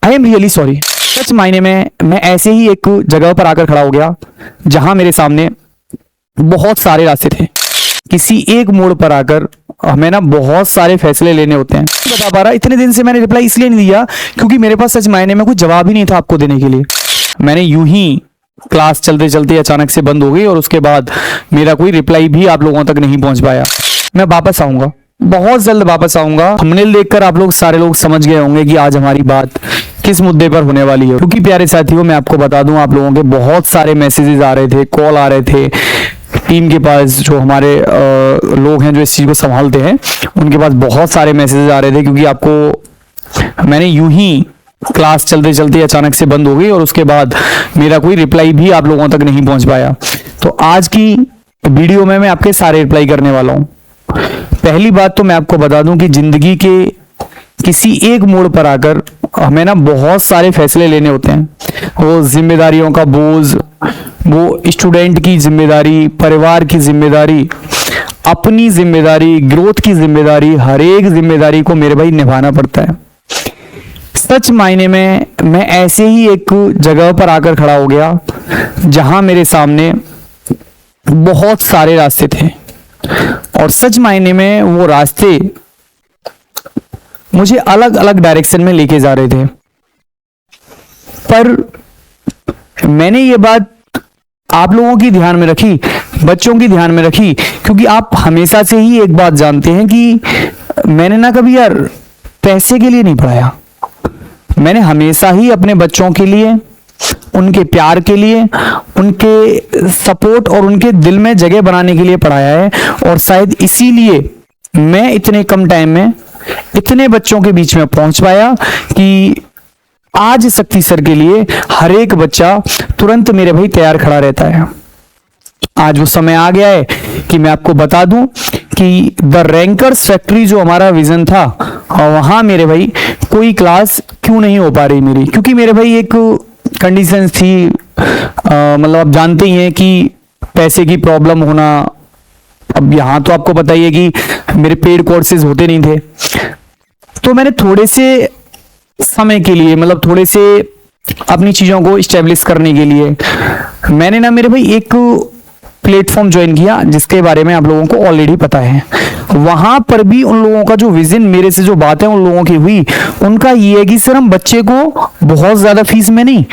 I am really sorry. सच मायने में मैं ऐसे ही एक जगह पर आकर खड़ा हो गया जहां मेरे सामने बहुत सारे रास्ते थे। किसी एक मोड़ पर आकर हमें ना बहुत सारे फैसले लेने होते हैं। बता पा रहा, इतने दिन से मैंने रिप्लाई इसलिए नहीं दिया क्योंकि मेरे पास सच मायने में कोई जवाब ही नहीं था आपको देने के लिए। मैंने यूं ही क्लास चलते चलते अचानक से बंद हो गई और उसके बाद मेरा कोई रिप्लाई भी आप लोगों तक नहीं पहुंच पाया। मैं वापस आऊंगा, बहुत जल्द वापस आऊंगा। थंबनेल देखकर आप लोग सारे लोग समझ गए होंगे कि आज हमारी बात किस मुद्दे पर होने वाली है। क्योंकि प्यारे साथियों, मैं आपको बता दूं, आप लोगों के बहुत सारे मैसेजेस आ रहे थे, कॉल आ रहे थे टीम के पास, जो हमारे लोग हैं जो इस चीज को संभालते हैं, उनके पास बहुत सारे मैसेजेस आ रहे थे। क्योंकि आपको मैंने यूं ही क्लास चलते चलते अचानक से बंद हो गई और उसके बाद मेरा कोई रिप्लाई भी आप लोगों तक नहीं पहुंच पाया। तो आज की वीडियो में मैं आपके सारे रिप्लाई करने वाला हूं। पहली बात तो मैं आपको बता दूं कि जिंदगी के किसी एक मोड़ पर आकर हमें ना बहुत सारे फैसले लेने होते हैं। वो जिम्मेदारियों का बोझ, वो स्टूडेंट की जिम्मेदारी, परिवार की जिम्मेदारी, अपनी जिम्मेदारी, ग्रोथ की जिम्मेदारी, हर एक जिम्मेदारी को मेरे भाई निभाना पड़ता है। सच मायने में मैं ऐसे ही एक जगह पर आकर खड़ा हो गया जहां मेरे सामने बहुत सारे रास्ते थे और सच मायने में वो रास्ते मुझे अलग अलग डायरेक्शन में लेके जा रहे थे। पर मैंने ये बात आप लोगों की ध्यान में रखी, बच्चों की ध्यान में रखी, क्योंकि आप हमेशा से ही एक बात जानते हैं कि मैंने ना कभी यार पैसे के लिए नहीं पढ़ाया। मैंने हमेशा ही अपने बच्चों के लिए, उनके प्यार के लिए, उनके सपोर्ट और उनके दिल में जगह बनाने के लिए पढ़ाया है। और शायद इसीलिए मैं इतने कम टाइम में इतने बच्चों के बीच में पहुंच पाया कि आज शक्ति सर के लिए हर एक बच्चा तुरंत मेरे भाई तैयार खड़ा रहता है। आज वो समय आ गया है कि मैं आपको बता दूं कि द रैंकर्स फैक्ट्री जो हमारा विजन था, और वहां मेरे भाई कोई क्लास क्यों नहीं हो पा रही मेरी, क्योंकि मेरे भाई एक कंडीशन थी, मतलब आप जानते ही हैं कि पैसे की प्रॉब्लम होना। अब यहाँ तो आपको पता ही है कि मेरे पेड कोर्सेज होते नहीं थे, तो मैंने थोड़े से समय के लिए, मतलब थोड़े से अपनी चीजों को स्टेब्लिश करने के लिए मैंने ना मेरे भाई एक प्लेटफॉर्म ज्वाइन किया जिसके बारे में आप लोगों को ऑलरेडी पता है। वहां पर भी उन लोगों का जो विजन, मेरे से जो बातें उन लोगों की हुई, उनका ये है कि सर हम बच्चे को बहुत ज्यादा फीस में नहीं,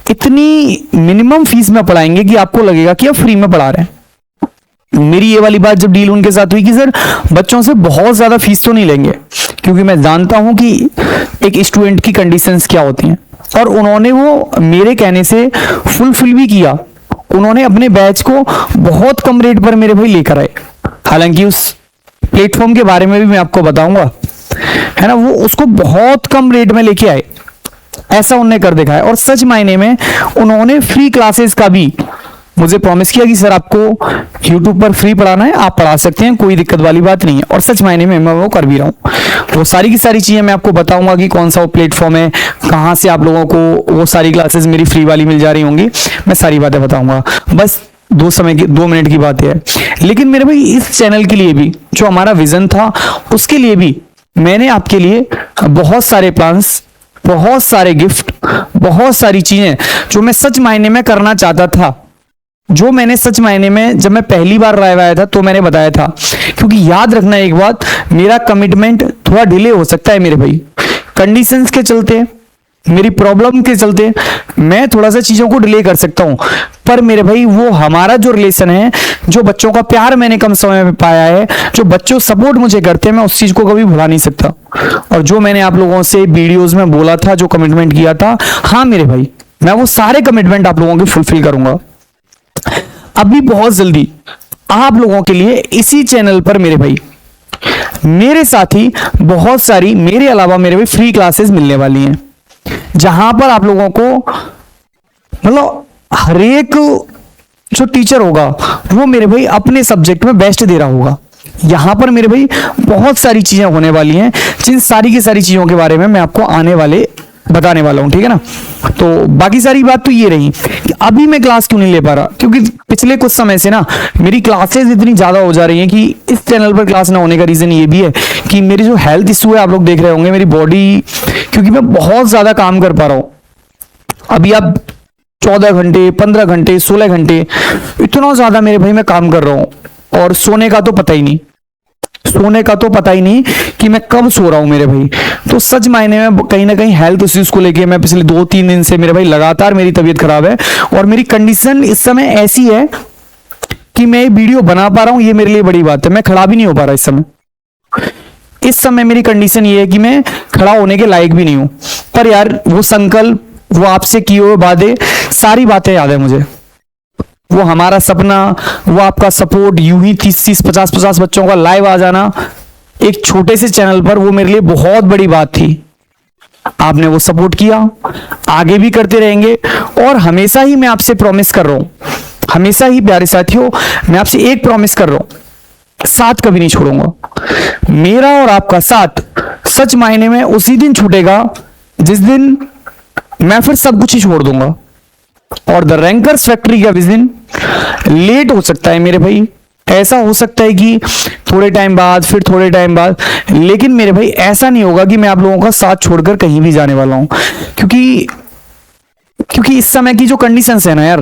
इतनी मिनिमम फीस में पढ़ाएंगे कि आपको लगेगा कि आप फ्री में पढ़ा रहे हैं। मेरी ये वाली बात जब डील उनके साथ हुई कि सर बच्चों से बहुत ज्यादा फीस तो नहीं लेंगे, क्योंकि मैं जानता हूं कि एक स्टूडेंट की कंडीशंस क्या होती हैं। और उन्होंने वो मेरे कहने से फुलफिल भी किया। उन्होंने अपने बैच को बहुत कम रेट पर मेरे भाई लेकर आए। हालांकि उस प्लेटफॉर्म के बारे में भी मैं आपको बताऊंगा, है ना, वो उसको बहुत कम रेट में लेके आए, ऐसा उन्होंने कर दिखाया। और सच मायने में उन्होंने फ्री क्लासेस का भी मुझे प्रॉमिस किया कि सर आपको YouTube पर फ्री पढ़ाना है, आप पढ़ा सकते हैं, कोई दिक्कत वाली बात नहीं है। और सच मायने में मैं वो कर भी रहा हूँ। वो सारी की सारी चीजें मैं आपको बताऊंगा कि कौन सा वो प्लेटफॉर्म है, कहाँ से आप लोगों को वो सारी क्लासेस मेरी फ्री वाली मिल जा रही होंगी, मैं सारी बातें बताऊंगा। बस 2 मिनट की बात है। लेकिन मेरे भाई इस चैनल के लिए भी जो हमारा विजन था, उसके लिए भी मैंने आपके लिए बहुत सारे प्लान्स, बहुत सारे गिफ्ट, बहुत सारी चीजें जो मैं सच मायने में करना चाहता था, जो मैंने सच मायने में जब मैं पहली बार राय आया था तो मैंने बताया था। क्योंकि याद रखना एक बात, मेरा कमिटमेंट थोड़ा डिले हो सकता है मेरे भाई, कंडीशंस के चलते, मेरी प्रॉब्लम के चलते मैं थोड़ा सा चीजों को डिले कर सकता हूं। पर मेरे भाई वो हमारा जो रिलेशन है, जो बच्चों का प्यार मैंने कम समय में पाया है, जो बच्चों सपोर्ट मुझे करते हैं, मैं उस चीज को कभी भुला नहीं सकता। और जो मैंने आप लोगों से वीडियोज में बोला था, जो कमिटमेंट किया था, हाँ मेरे भाई मैं वो सारे कमिटमेंट आप लोगों के फुलफिल करूंगा। अभी बहुत जल्दी आप लोगों के लिए इसी चैनल पर मेरे भाई, मेरे साथ ही बहुत सारी मेरे अलावा मेरे भाई फ्री क्लासेस मिलने वाली हैं, जहां पर आप लोगों को मतलब हर एक जो टीचर होगा वो मेरे भाई अपने सब्जेक्ट में बेस्ट दे रहा होगा। यहां पर मेरे भाई बहुत सारी चीजें होने वाली हैं, जिन सारी की सारी चीजों के बारे में मैं आपको आने वाले बताने वाला हूं, ठीक है ना। तो बाकी सारी बात तो ये रही कि अभी मैं क्लास क्यों नहीं ले पा रहा, क्योंकि पिछले कुछ समय से ना मेरी क्लासेस इतनी ज्यादा हो जा रही हैं कि इस चैनल पर क्लास ना होने का रीजन ये भी है कि मेरी जो हेल्थ इशू है, आप लोग देख रहे होंगे मेरी बॉडी, क्योंकि मैं बहुत ज्यादा काम कर पा रहा हूं। अभी आप 14 घंटे, 15 घंटे, 16 घंटे, इतना ज्यादा मेरे भाई मैं काम कर रहा हूं, और सोने का तो पता ही नहीं, सोने का तो पता ही नहीं कि मैं कब सो रहा हूं मेरे भाई। तो सच मायने में कहीं ना कहीं हेल्थ इश्यूज को लेके मैं पिछले 2-3 दिन से मेरे भाई लगातार मेरी तबीयत खराब है, और मेरी कंडीशन इस समय ऐसी है कि मैं वीडियो बना पा रहा हूं, ये मेरे लिए बड़ी बात है। मैं खड़ा भी नहीं हो पा रहा इस समय। इस समय मेरी कंडीशन ये है कि मैं खड़ा होने के लायक भी नहीं हूं। पर यार वो संकल्प, वो आपसे किए हुए वादे, सारी बातें याद है मुझे। वो हमारा सपना, वो आपका सपोर्ट, यूं ही 30-30, 50-50 बच्चों का लाइव आ जाना एक छोटे से चैनल पर, वो मेरे लिए बहुत बड़ी बात थी। आपने वो सपोर्ट किया, आगे भी करते रहेंगे, और हमेशा ही मैं आपसे प्रॉमिस कर रहा हूं, हमेशा ही प्यारे साथियों, मैं आपसे एक प्रॉमिस कर रहा हूं, साथ कभी नहीं छोड़ूंगा। मेरा और आपका साथ सच मायने में उसी दिन छूटेगा जिस दिन मैं फिर सब कुछ ही छोड़ दूंगा। और द रैंकर्स फैक्ट्री का विजन लेट हो सकता है मेरे भाई, ऐसा हो सकता है कि थोड़े टाइम बाद, फिर थोड़े टाइम बाद, लेकिन मेरे भाई ऐसा नहीं होगा कि मैं आप लोगों का साथ छोड़कर कहीं भी जाने वाला हूं। क्योंकि इस समय की जो कंडीशंस है ना यार,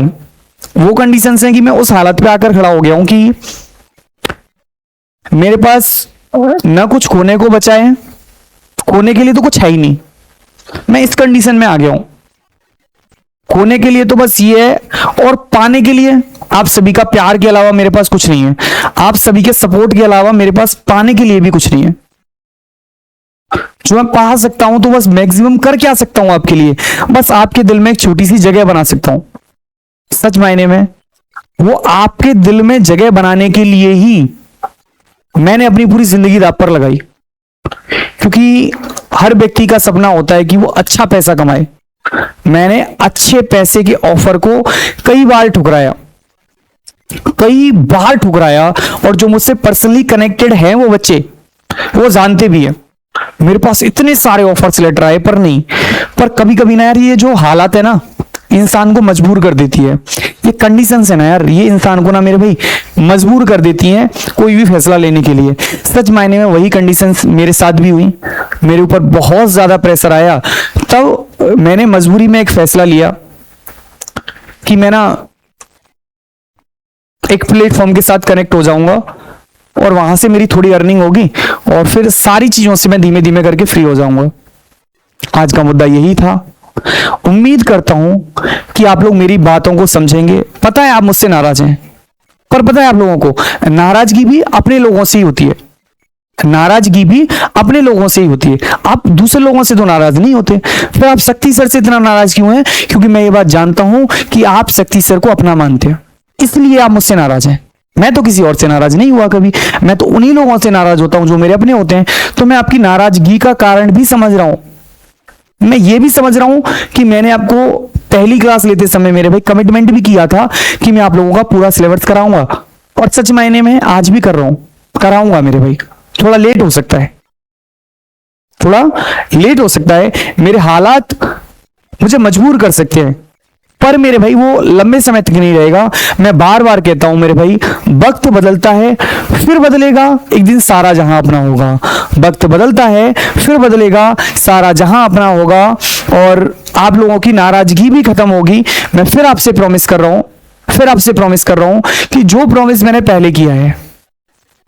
वो कंडीशंस हैं कि मैं उस हालत पे आकर खड़ा हो गया हूं कि मेरे पास ना कुछ खोने को बचा है, खोने के लिए तो कुछ है ही नहीं। मैं इस कंडीशन में आ गया हूं, खोने के लिए तो बस ये है, और पाने के लिए आप सभी का प्यार के अलावा मेरे पास कुछ नहीं है। आप सभी के सपोर्ट के अलावा मेरे पास पाने के लिए भी कुछ नहीं है। जो मैं पा सकता हूं तो बस मैक्सिमम कर क्या सकता हूं आपके लिए, बस आपके दिल में एक छोटी सी जगह बना सकता हूं। सच मायने में वो आपके दिल में जगह बनाने के लिए ही मैंने अपनी पूरी जिंदगी दांव पर लगाई, क्योंकि हर व्यक्ति का सपना होता है कि वो अच्छा पैसा कमाए। मैंने अच्छे पैसे के ऑफर को कई बार ठुकराया, कई बार ठुकराया, और जो मुझसे पर्सनली कनेक्टेड हैं वो बच्चे, वो जानते भी हैं मेरे पास इतने सारे ऑफर्स लेटर आए, पर नहीं, पर कभी कभी ना यार ये जो हालात है ना इंसान को मजबूर कर देती है, ये कंडीशंस है ना यार, ये इंसान को ना मेरे भाई मजबूर कर देती हैं कोई भी फैसला लेने के लिए। सच मायने में वही कंडीशंस मेरे साथ भी हुई, मेरे ऊपर बहुत ज्यादा प्रेशर आया, तब मैंने मजबूरी में एक फैसला लिया कि मैं ना एक प्लेटफॉर्म के साथ कनेक्ट हो जाऊंगा, और वहां से मेरी थोड़ी अर्निंग होगी, और फिर सारी चीजों से मैं धीमे धीमे करके फ्री हो जाऊंगा। आज का मुद्दा यही था। उम्मीद करता हूं कि आप लोग मेरी बातों को समझेंगे। पता है आप मुझसे नाराज हैं, पर पता है आप लोगों को नाराजगी भी अपने लोगों से ही होती है, नाराजगी भी अपने लोगों से ही होती है। आप दूसरे लोगों से तो नाराज नहीं होते, फिर आप शक्ति सर से इतना नाराज क्यों हैं? क्योंकि मैं ये बात जानता हूं कि आप शक्ति सर को अपना मानते हैं, इसलिए आप मुझसे नाराज हैं। मैं तो किसी और से नाराज नहीं हुआ कभी, मैं तो उन्हीं लोगों से नाराज होता हूं जो मेरे अपने होते हैं। तो मैं आपकी नाराजगी का कारण भी समझ रहा हूं, मैं ये भी समझ रहा हूं कि मैंने आपको पहली क्लास लेते समय मेरे भाई कमिटमेंट भी किया था कि मैं आप लोगों का पूरा सिलेबस कराऊंगा, और सच मायने में आज भी कर रहा हूं, कराऊंगा मेरे भाई। थोड़ा लेट हो सकता है, थोड़ा लेट हो सकता है, मेरे हालात मुझे मजबूर कर सकते हैं, पर मेरे भाई वो लंबे समय तक नहीं रहेगा। मैं बार बार कहता हूं मेरे भाई, वक्त बदलता है फिर बदलेगा, एक दिन सारा जहां अपना होगा। वक्त बदलता है फिर बदलेगा, सारा जहां अपना होगा, और आप लोगों की नाराजगी भी खत्म होगी। मैं फिर आपसे प्रॉमिस कर रहा हूं, फिर आपसे प्रॉमिस कर रहा हूं कि जो प्रॉमिस मैंने पहले किया है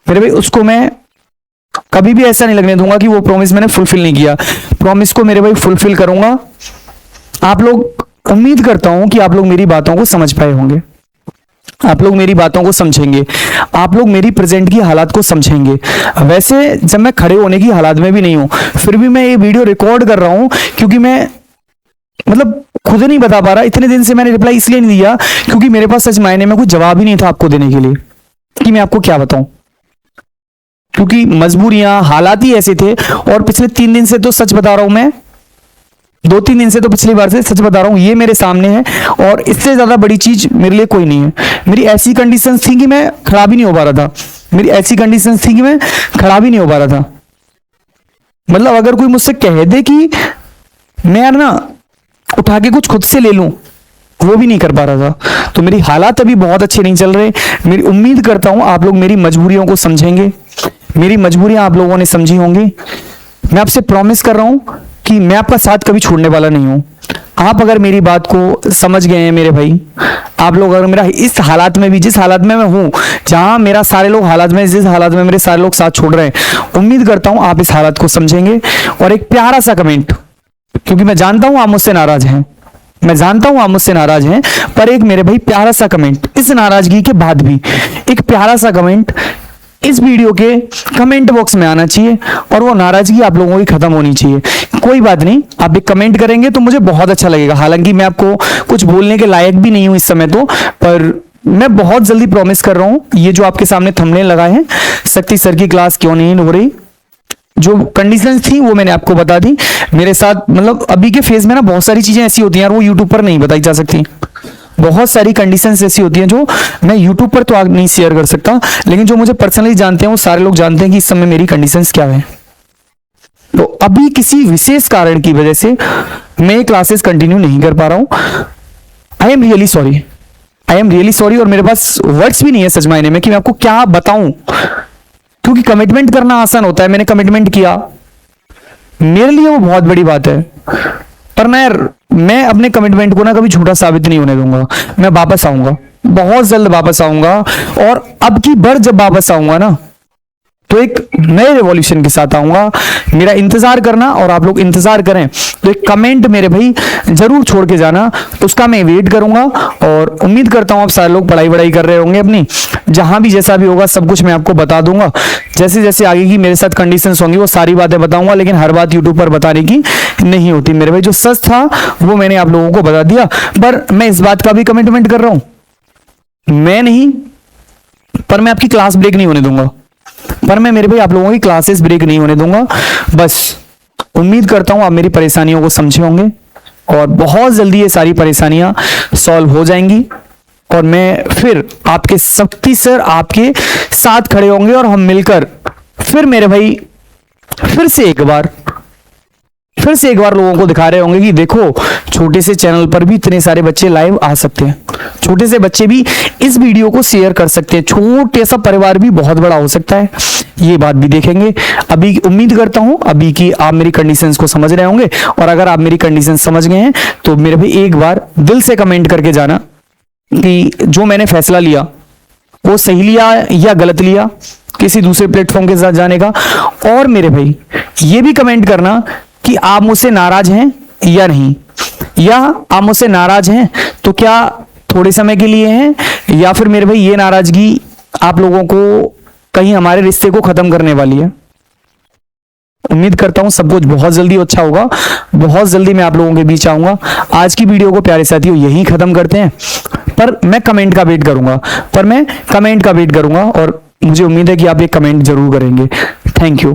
मेरे भाई, उसको मैं कभी भी ऐसा नहीं लगने दूंगा कि वो प्रॉमिस मैंने फुलफिल नहीं किया। प्रॉमिस को मेरे भाई फुलफिल करूंगा। आप लोग, उम्मीद करता हूं कि आप लोग मेरी बातों को समझ पाए होंगे, आप लोग मेरी बातों को समझेंगे, आप लोग मेरी प्रेजेंट की हालात को समझेंगे। वैसे जब मैं खड़े होने की हालात में भी नहीं हूं, फिर भी मैं ये वीडियो रिकॉर्ड कर रहा हूं, क्योंकि मैं मतलब खुद नहीं बता पा रहा। इतने दिन से मैंने रिप्लाई इसलिए नहीं दिया क्योंकि मेरे पास सच मायने में कोई जवाब ही नहीं था आपको देने के लिए कि मैं आपको क्या बताऊं, क्योंकि मजबूरियां, हालात ही ऐसे थे। और पिछले 3 दिन से तो सच बता रहा हूं मैं, 2-3 दिन से तो पिछली बार से सच बता रहा हूं, ये मेरे सामने है, और इससे ज्यादा बड़ी चीज मेरे लिए कोई नहीं है। मेरी ऐसी कंडीशन थी कि मैं खड़ा भी नहीं हो पा रहा था, मेरी ऐसी कंडीशन थी कि मैं खड़ा भी नहीं हो पा रहा था। मतलब अगर कोई मुझसे कह दे कि मैं यार ना उठा के कुछ खुद से ले लूं, वो भी नहीं कर पा रहा था। तो मेरी हालात अभी बहुत अच्छे नहीं चल रहे। मेरी उम्मीद करता हूं आप लोग मेरी मजबूरियों को समझेंगे, मेरी मजबूरियां आप लोगों ने समझी होंगी। मैं आपसे प्रॉमिस कर रहा हूं कि मैं आपका साथ कभी छोड़ने वाला नहीं हूं। आप अगर मेरी बात को समझ गए हैं मेरे भाई, आप लोग अगर मेरा इस हालात में भी, जिस हालात में मैं हूं, जहां मेरा सारे लोग हालात में, जिस हालात में मेरे सारे लोग साथ छोड़ रहे हैं, उम्मीद करता हूं आप इस हालात को समझेंगे। और एक प्यारा सा कमेंट, क्योंकि मैं जानता हूं आप मुझसे नाराज हैं, मैं जानता हूं आप मुझसे नाराज हैं, पर एक मेरे भाई प्यारा सा कमेंट, इस नाराजगी के बाद भी एक प्यारा सा कमेंट इस वीडियो के कमेंट बॉक्स में आना चाहिए, और वो नाराजगी आप लोगों की खत्म होनी चाहिए। कोई बात नहीं, आप एक कमेंट करेंगे तो मुझे बहुत अच्छा लगेगा। हालांकि मैं आपको कुछ बोलने के लायक भी नहीं हूं इस समय तो, पर मैं बहुत जल्दी प्रॉमिस कर रहा हूं, ये जो आपके सामने थंबनेल लगाए हैं, शक्ति सर की क्लास क्यों नहीं हो रही, जो कंडीशंस थी वो मैंने आपको बता दी। मेरे साथ मतलब अभी के फेज में ना बहुत सारी चीजें ऐसी होती हैं यार, वो यूट्यूब पर नहीं बताई जा सकती। बहुत सारी कंडीशंस ऐसी होती हैं जो मैं यूट्यूब पर तो नहीं शेयर कर सकता, लेकिन जो मुझे पर्सनली जानते हैं वो सारे लोग जानते हैं कि इस समय मेरी कंडीशंस क्या है। तो अभी किसी विशेष कारण की वजह से मैं क्लासेस कंटिन्यू नहीं कर पा रहा हूं। आई am really sorry, I am really sorry. और मेरे पास वर्ड्स भी नहीं है सच मायने में कि मैं आपको क्या बताऊं, क्योंकि कमिटमेंट करना आसान होता है। मैंने कमिटमेंट किया, मेरे लिए वो बहुत बड़ी बात है, पर ना यार मैं अपने कमिटमेंट को ना कभी झूठा साबित नहीं होने दूंगा। मैं वापस आऊंगा, बहुत जल्द वापस आऊंगा, और अब की बार जब वापस आऊंगा ना तो एक नए रेवोल्यूशन के साथ आऊंगा। मेरा इंतजार करना, और आप लोग इंतजार करें तो एक कमेंट मेरे भाई जरूर छोड़ के जाना, उसका मैं वेट करूंगा। और उम्मीद करता हूं आप सारे लोग पढ़ाई वढ़ाई कर रहे होंगे अपनी, जहां भी जैसा भी होगा सब कुछ मैं आपको बता दूंगा। जैसे जैसे आगे की मेरे साथ कंडीशंस होंगी वो सारी बातें बताऊंगा, लेकिन हर बात यूट्यूब पर बताने की नहीं होती मेरे भाई। जो सच था वो मैंने आप लोगों को बता दिया, पर मैं इस बात का भी कमिटमेंट कर रहा हूं, मैं नहीं, पर मैं आपकी क्लास ब्रेक नहीं होने दूंगा, पर मैं मेरे भाई आप लोगों की क्लासेस ब्रेक नहीं होने दूंगा। बस उम्मीद करता हूं आप मेरी परेशानियों को समझे होंगे, और बहुत जल्दी ये सारी परेशानियां सॉल्व हो जाएंगी, और मैं फिर आपके शक्ति सर आपके साथ खड़े होंगे, और हम मिलकर फिर मेरे भाई फिर से एक बार लोगों को दिखा रहे होंगे कि देखो छोटे से चैनल पर भी इतने सारे बच्चे लाइव आ सकते हैं, छोटे से बच्चे भी इस वीडियो को शेयर कर सकते हैं, छोटे सा परिवार भी बहुत बड़ा हो सकता है। ये बात भी देखेंगे। अभी उम्मीद करता हूं अभी कि आप मेरी कंडीशंस को समझ रहे होंगे, और अगर आप मेरी कंडीशंस समझ गए हैं तो मेरे भाई एक बार दिल से कमेंट करके जाना कि जो मैंने फैसला लिया वो सही लिया या गलत लिया किसी दूसरे प्लेटफॉर्म के साथ जाने का। और मेरे भाई ये भी कमेंट करना कि आप मुझसे नाराज हैं या नहीं, या आप मुझसे नाराज हैं तो क्या थोड़े समय के लिए हैं, या फिर मेरे भाई ये नाराजगी आप लोगों को कहीं हमारे रिश्ते को खत्म करने वाली है। उम्मीद करता हूं सब कुछ बहुत जल्दी अच्छा होगा, बहुत जल्दी मैं आप लोगों के बीच आऊंगा। आज की वीडियो को प्यारे साथियों यहीं खत्म करते हैं, पर मैं कमेंट का वेट करूंगा, और मुझे उम्मीद है कि आप एक कमेंट जरूर करेंगे। Thank you.